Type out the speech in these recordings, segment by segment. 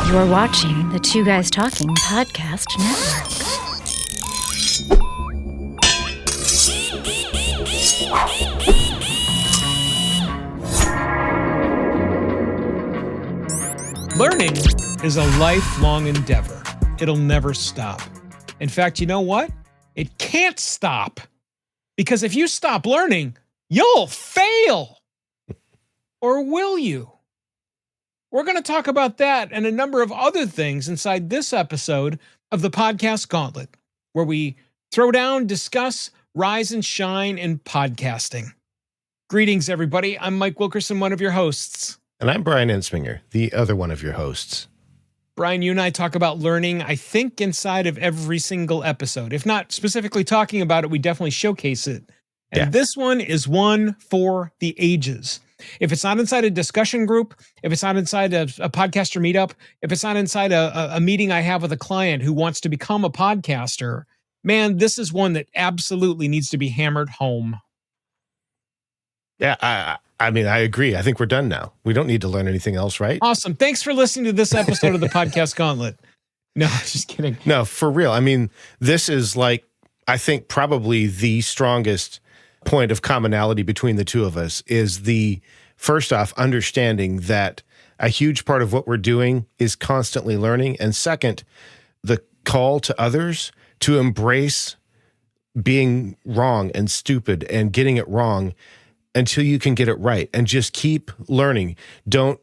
You're watching the Two Guys Talking Podcast Network. Learning is a lifelong endeavor. It'll never stop. In fact, you know what? It can't stop. Because if you stop learning, you'll fail. Or will you? We're going to talk about that and a number of other things inside this episode of the Podcast Gauntlet, where we throw down, discuss, rise and shine in podcasting. Greetings, everybody. I'm Mike Wilkerson, one of your hosts. And I'm Bryan Ensminger, the other one of your hosts. Bryan, you and I talk about learning, I think, inside of every single episode. If not specifically talking about it, we definitely showcase it. And This one is one for the ages. If it's not inside a discussion group, if it's not inside a podcaster meetup, if it's not inside a meeting I have with a client who wants to become a podcaster, man, this is one that absolutely needs to be hammered home. Yeah, I mean, I agree. I think we're done now. We don't need to learn anything else, right? Awesome. Thanks for listening to this episode of the Podcast Gauntlet. No, just kidding. No, for real. I mean, this is like, I think probably the strongest point of commonality between the two of us is the, first off, understanding that a huge part of what we're doing is constantly learning. And second, the call to others to embrace being wrong and stupid and getting it wrong until you can get it right, and just keep learning. Don't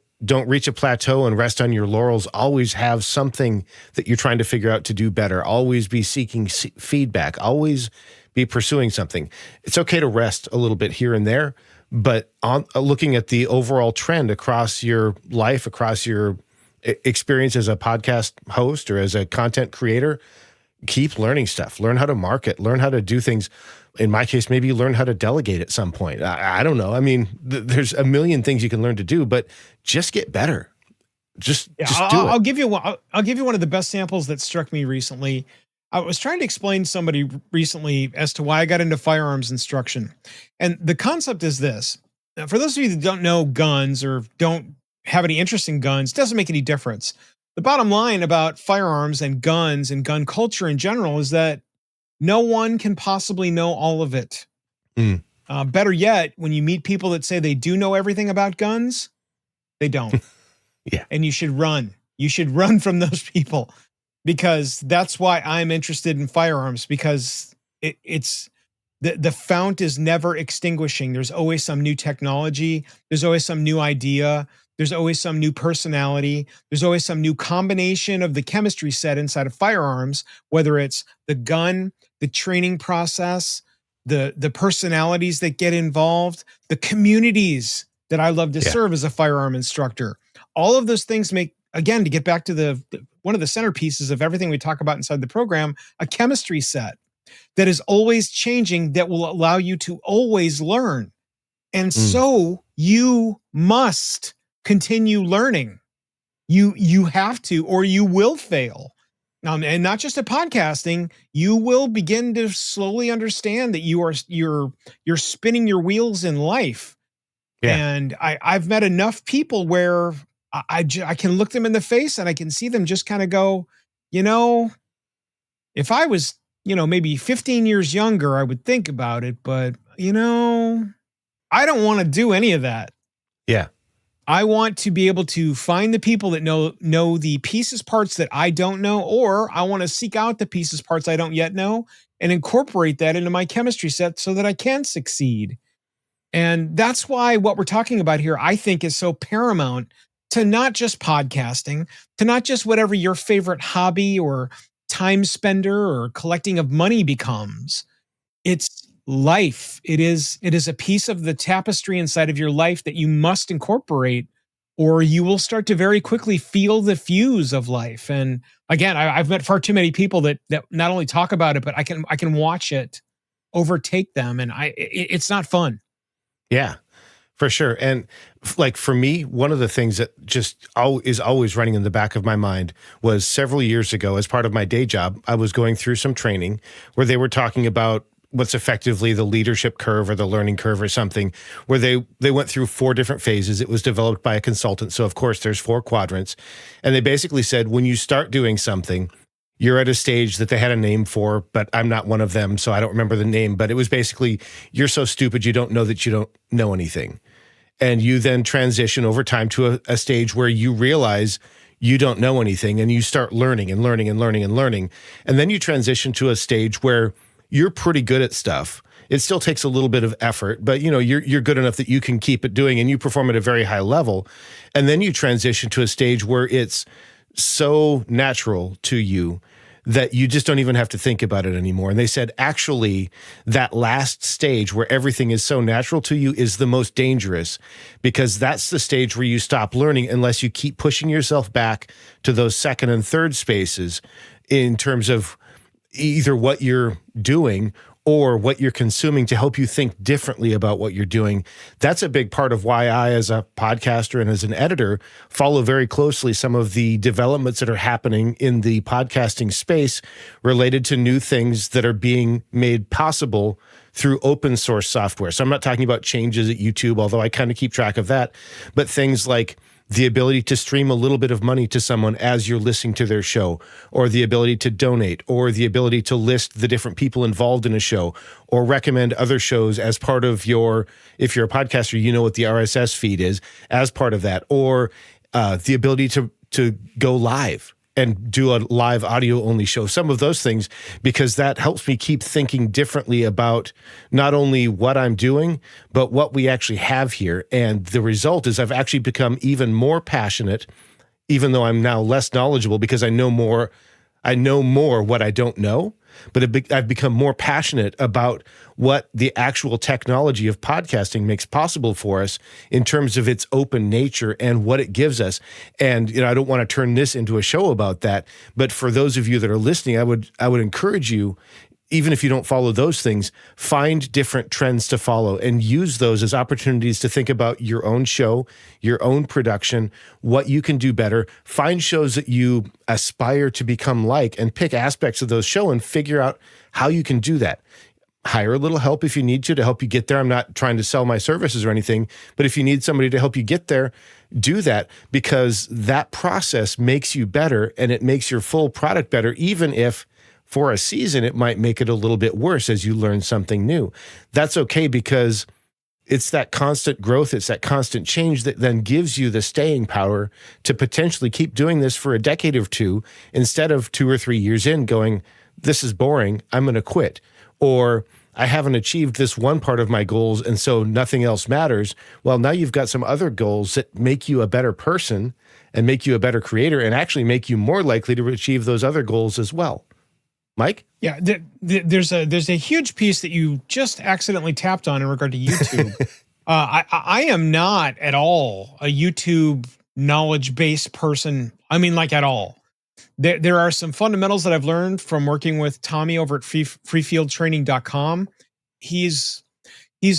reach a plateau and rest on your laurels. Always have something that you're trying to figure out to do better. Always be seeking feedback. Always be pursuing something. It's okay to rest a little bit here and there, but looking at the overall trend across your life, across your experience as a podcast host or as a content creator, keep learning stuff. Learn how to market. Learn how to do things. In my case, maybe learn how to delegate at some point. I don't know. I mean, there's a million things you can learn to do, but just get better. Just do it. I'll give you one of the best samples that struck me recently. I was trying to explain to somebody recently as to why I got into firearms instruction. And the concept is this. Now, for those of you that don't know guns or don't have any interest in guns, it doesn't make any difference. The bottom line about firearms and guns and gun culture in general is that no one can possibly know all of it. Better yet, when you meet people that say they do know everything about guns, they don't. Yeah. And you should run. You should run from those people, because that's why I'm interested in firearms, because it's the fount is never extinguishing. There's always some new technology. There's always some new idea. There's always some new personality. There's always some new combination of the chemistry set inside of firearms, whether it's the gun, the training process, the personalities that get involved, the communities that I love to serve as a firearm instructor. All of those things make, again, to get back to one of the centerpieces of everything we talk about inside the program, a chemistry set that is always changing, that will allow you to always learn. And so you must continue learning. You have to, or you will fail. And not just at podcasting, you will begin to slowly understand that you're spinning your wheels in life. Yeah. And I've met enough people where I can look them in the face and I can see them just kind of go, if I was, maybe 15 years younger, I would think about it, but I don't want to do any of that. Yeah. I want to be able to find the people that know the pieces parts that I don't know, or I want to seek out the pieces parts I don't yet know and incorporate that into my chemistry set so that I can succeed. And that's why what we're talking about here, I think, is so paramount to not just podcasting, to not just whatever your favorite hobby or time spender or collecting of money becomes. It's life. It is a piece of the tapestry inside of your life that you must incorporate, or you will start to very quickly feel the fuse of life. And again, I've met far too many people that not only talk about it, but I can watch it overtake them, and it's not fun. Yeah, for sure. And like for me, one of the things that just is always running in the back of my mind was several years ago, as part of my day job, I was going through some training where they were talking about what's effectively the leadership curve or the learning curve or something, where they went through 4 different phases. It was developed by a consultant. So of course there's 4 quadrants. And they basically said, when you start doing something, you're at a stage that they had a name for, but I'm not one of them, so I don't remember the name. But it was basically, you're so stupid you don't know that you don't know anything. And you then transition over time to a stage where you realize you don't know anything, and you start learning and learning and learning and learning. And then you transition to a stage where you're pretty good at stuff. It still takes a little bit of effort, but you're good enough that you can keep it doing and you perform at a very high level. And then you transition to a stage where it's so natural to you that you just don't even have to think about it anymore. And they said, actually, that last stage where everything is so natural to you is the most dangerous, because that's the stage where you stop learning unless you keep pushing yourself back to those second and third spaces in terms of either what you're doing or what you're consuming to help you think differently about what you're doing. That's a big part of why I, as a podcaster and as an editor, follow very closely some of the developments that are happening in the podcasting space related to new things that are being made possible through open source software. So I'm not talking about changes at YouTube, although I kind of keep track of that, but things like the ability to stream a little bit of money to someone as you're listening to their show, or the ability to donate, or the ability to list the different people involved in a show, or recommend other shows as part of your, if you're a podcaster, you know what the RSS feed is as part of that, or the ability to go live and do a live audio only show, some of those things, because that helps me keep thinking differently about not only what I'm doing, but what we actually have here. And the result is I've actually become even more passionate, even though I'm now less knowledgeable, because I know more what I don't know, but I've become more passionate about what the actual technology of podcasting makes possible for us in terms of its open nature and what it gives us. And I don't want to turn this into a show about that, but for those of you that are listening, I would encourage you, even if you don't follow those things, find different trends to follow and use those as opportunities to think about your own show, your own production, what you can do better. Find shows that you aspire to become like and pick aspects of those shows and figure out how you can do that. Hire a little help if you need to help you get there. I'm not trying to sell my services or anything, but if you need somebody to help you get there, do that, because that process makes you better and it makes your full product better, even if for a season, it might make it a little bit worse as you learn something new. That's okay, because it's that constant growth, it's that constant change that then gives you the staying power to potentially keep doing this for a decade or two, instead of 2 or 3 years in going, this is boring, I'm going to quit. Or I haven't achieved this one part of my goals, and so nothing else matters. Well, now you've got some other goals that make you a better person and make you a better creator and actually make you more likely to achieve those other goals as well. Mike? Yeah, there's a huge piece that you just accidentally tapped on in regard to YouTube. I am not at all a YouTube knowledge-based person. I mean, like, at all. There are some fundamentals that I've learned from working with Tommy over at freefieldtraining.com. He's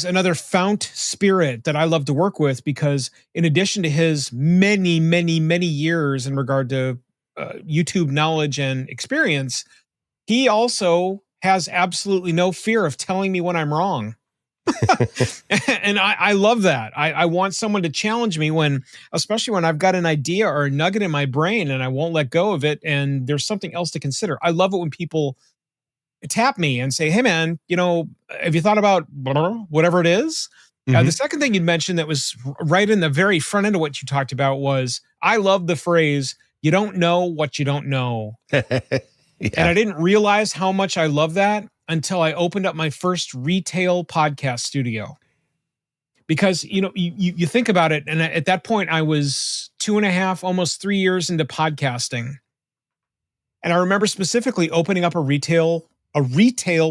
another fount spirit that I love to work with, because in addition to his many, many, many years in regard to YouTube knowledge and experience, he also has absolutely no fear of telling me when I'm wrong. And I love that. I want someone to challenge me especially when I've got an idea or a nugget in my brain and I won't let go of it, and there's something else to consider. I love it when people tap me and say, hey man, have you thought about whatever it is? The second thing you'd mentioned that was right in the very front end of what you talked about was, I love the phrase, you don't know what you don't know. Yeah. And I didn't realize how much I love that until I opened up my first retail podcast studio. Because, you think about it, and at that point I was 2.5, almost 3 years into podcasting. And I remember specifically opening up a retail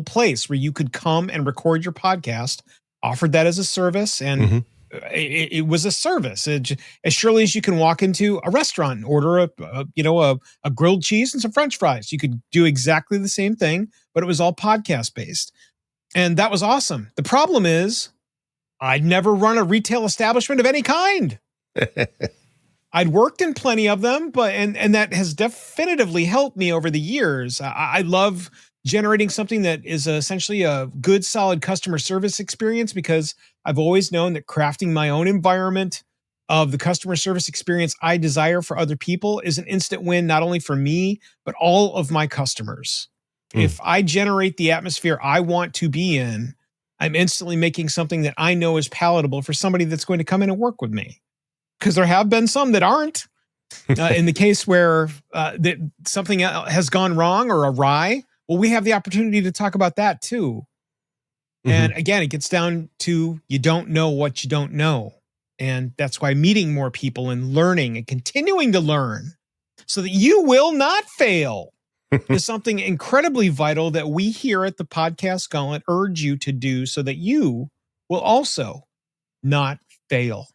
place where you could come and record your podcast, offered that as a service, and it was a service. As surely as you can walk into a restaurant and order a grilled cheese and some French fries, you could do exactly the same thing, but it was all podcast based. And that was awesome. The problem is I'd never run a retail establishment of any kind. I'd worked in plenty of them, and that has definitively helped me over the years. I love generating something that is essentially a good, solid customer service experience, because I've always known that crafting my own environment of the customer service experience I desire for other people is an instant win, not only for me, but all of my customers. If I generate the atmosphere I want to be in, I'm instantly making something that I know is palatable for somebody that's going to come in and work with me. Because there have been some that aren't. In the case where that something has gone wrong or awry, well, we have the opportunity to talk about that too. And again, it gets down to you don't know what you don't know. And that's why meeting more people and learning and continuing to learn so that you will not fail is something incredibly vital that we here at the Podcast Gauntlet urge you to do so that you will also not fail.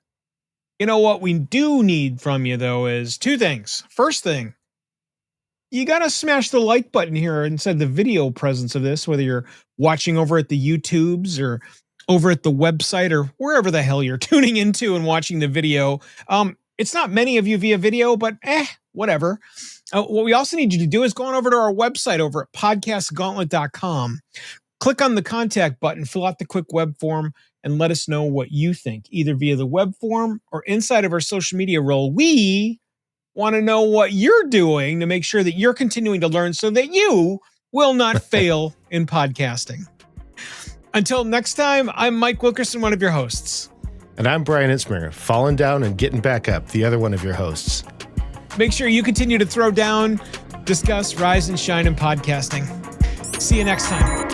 You know what we do need from you, though, is two things. First thing, you got to smash the like button here instead of the video presence of this, whether you're watching over at the YouTubes or over at the website or wherever the hell you're tuning into and watching the video. It's not many of you via video, but whatever. What we also need you to do is go on over to our website over at podcastgauntlet.com. Click on the contact button, fill out the quick web form, and let us know what you think, either via the web form or inside of our social media role. We want to know what you're doing to make sure that you're continuing to learn so that you will not fail in podcasting. Until next time, I'm Mike Wilkerson, one of your hosts. And I'm Bryan Itzmer, falling down and getting back up, the other one of your hosts. Make sure you continue to throw down, discuss, rise, and shine in podcasting. See you next time.